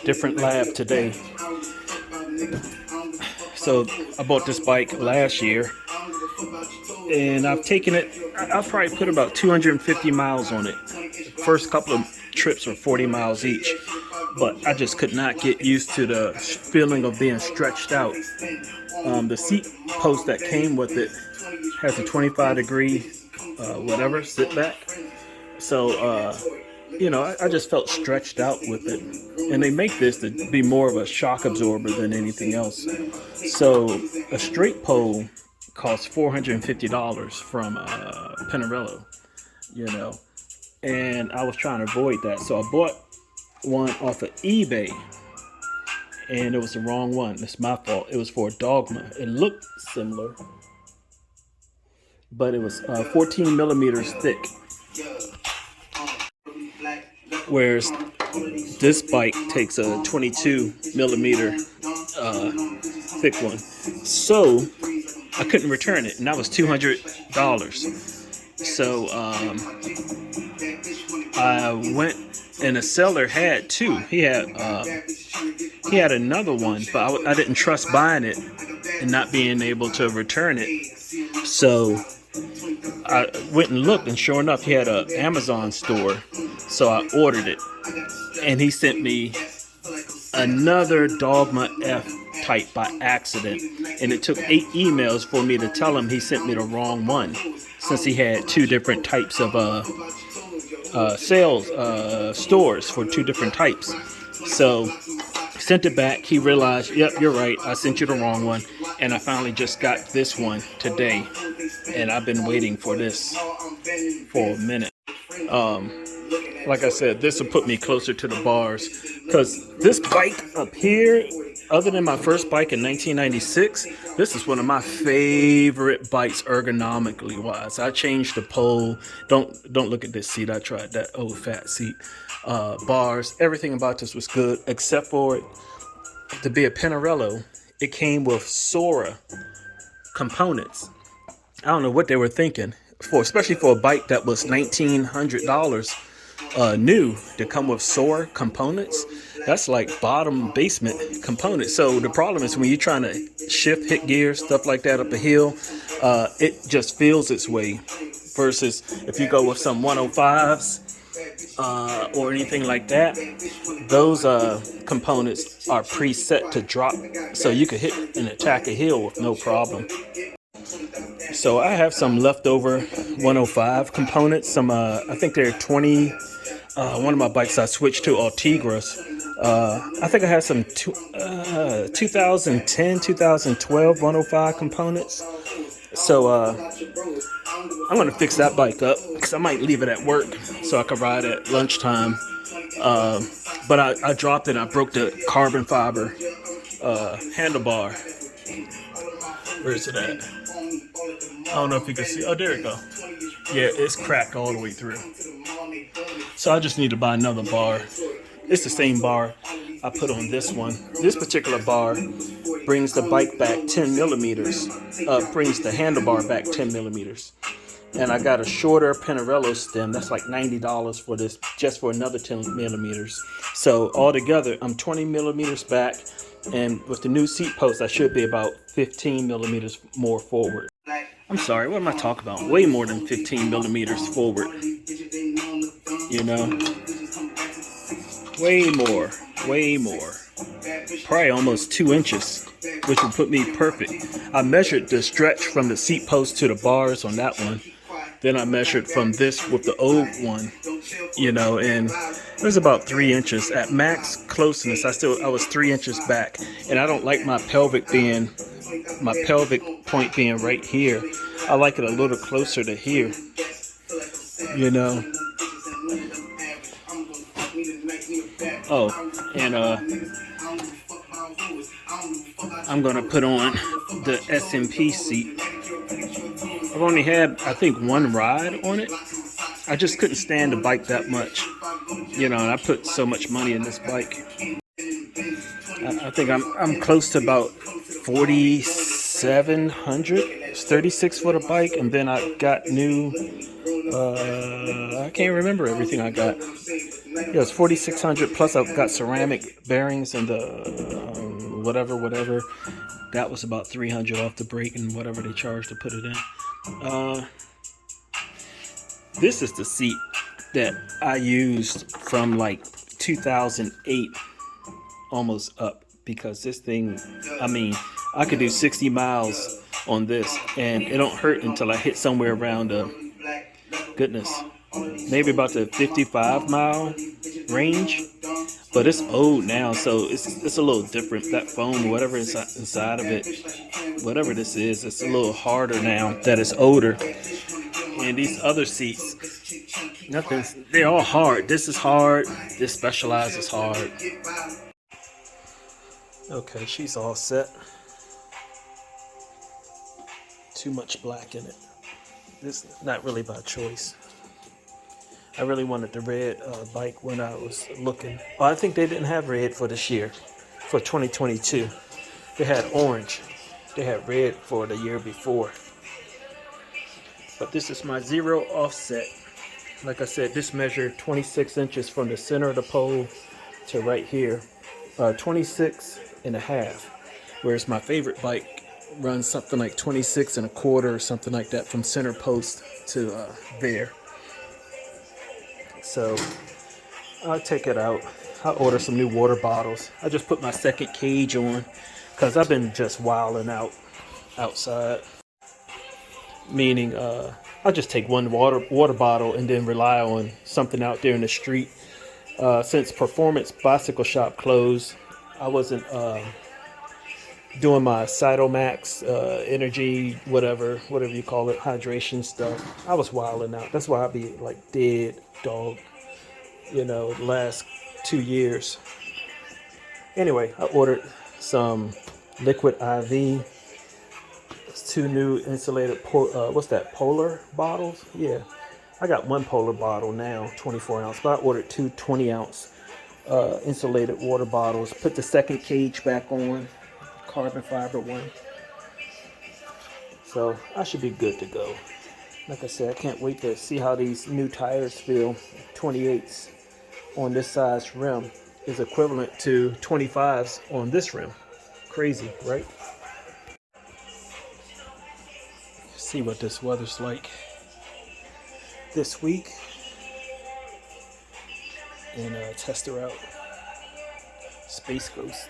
different lab today. So I bought this bike last year, and I've taken it. I've probably put about 250 miles on it. First couple of trips were 40 miles each, but I just could not get used to the feeling of being stretched out. The seat post that came with it has a 25-degree whatever sit back. So I just felt stretched out with it. And they make this to be more of a shock absorber than anything else. So a straight pole costs $450 from Pinarello, and I was trying to avoid that. So I bought one off of eBay, and it was the wrong one. It's my fault. It was for a Dogma. It looked similar, but it was 14 millimeters thick. Whereas this bike takes a 22 millimeter thick one. So I couldn't return it, and that was $200. So I went, and the seller had two. He had another one, but I didn't trust buying it and not being able to return it. So I went and looked, and sure enough, he had an Amazon store. So I ordered it, and he sent me another Dogma F type by accident, and it took 8 emails for me to tell him he sent me the wrong one, since he had 2 different types of sales stores for 2 different types. So sent it back. He realized, yep, you're right, I sent you the wrong one, and I finally just got this one today, and I've been waiting for this for a minute. Like I said, this will put me closer to the bars, because this bike up here, other than my first bike in 1996, this is one of my favorite bikes ergonomically wise. I changed the pole. Don't look at this seat. I tried that old fat seat. Bars, everything about this was good, except for it to be a Pinarello. It came with Sora components. I don't know what they were thinking especially for a bike that was $1,900 new, to come with Sora components. That's like bottom basement components. So the problem is when you're trying to shift, hit gears, stuff like that up a hill, it just feels its way. Versus if you go with some 105s or anything like that, those components are preset to drop, so you could hit and attack a hill with no problem. So I have some leftover 105 components. Some I think they're 20. One of my bikes I switched to Altigras. I think I had some 2010, 2012 105 components. So I'm going to fix that bike up, because I might leave it at work so I can ride at lunchtime. But I dropped it. I broke the carbon fiber handlebar. Where is it at? I don't know if you can see. Oh, there it go. Yeah, it's cracked all the way through. So I just need to buy another bar. It's the same bar I put on this one. This particular bar brings the bike back 10 millimeters. Brings the handlebar back 10 millimeters. And I got a shorter Pinarello stem. That's like $90 for this, just for another 10 millimeters. So altogether, I'm 20 millimeters back. And with the new seat post, I should be about 15 millimeters more forward. I'm sorry, what am I talking about? Way more than 15 millimeters forward. You know? Way more. Probably almost 2 inches, which would put me perfect. I measured the stretch from the seat post to the bars on that one. Then I measured from this with the old one, and it was about 3 inches. At max closeness, I was 3 inches back. And I don't like my pelvic point being right here. I like it a little closer to here, Oh, and I'm going to put on the SMP seat. I've only had, I think, 1 ride on it. I just couldn't stand the bike that much, and I put so much money in this bike. I think I'm close to about 4,700. It's 36 for the bike, and then I got new. I can't remember everything I got. Yeah, it's 4,600 plus. I've got ceramic bearings and the whatever. That was about 300 off the brake and whatever they charged to put it in. This is the seat that I used from like 2008 almost up, because this thing, I mean, I could do 60 miles on this and it don't hurt until I hit somewhere around goodness, maybe about the 55-mile range. But it's old now, so it's a little different. That foam, whatever is inside of it, whatever this is, it's a little harder now that it's older. And these other seats, they're all hard. This is hard. This Specialized is hard. Okay, she's all set. Too much black in it. This is not really by choice. I really wanted the red bike when I was looking. Oh, I think they didn't have red for this year, for 2022. They had orange. They had red for the year before. But this is my zero offset. Like I said, this measured 26 inches from the center of the pole to right here. 26 and a half. Whereas my favorite bike runs something like 26 and a quarter or something like that from center post to there. So I'll take it out. I'll order some new water bottles. I just put my second cage on because I've been just wilding out outside. Meaning I'll just take one water bottle and then rely on something out there in the street. Since Performance Bicycle Shop closed, I wasn't doing my Cytomax energy, whatever you call it, hydration stuff. I was wilding out. That's why I be like dead dog, the last 2 years. Anyway, I ordered some liquid IV. It's 2 new insulated polar bottles. Yeah, I got 1 polar bottle now, 24 ounce, but I ordered 2 20-ounce insulated water bottles. Put the second cage back on, carbon fiber one. So I should be good to go. Like I said, I can't wait to see how these new tires feel. 28s on this size rim is equivalent to 25s on this rim. Crazy, right? See what this weather's like this week and test her out. Space Ghost.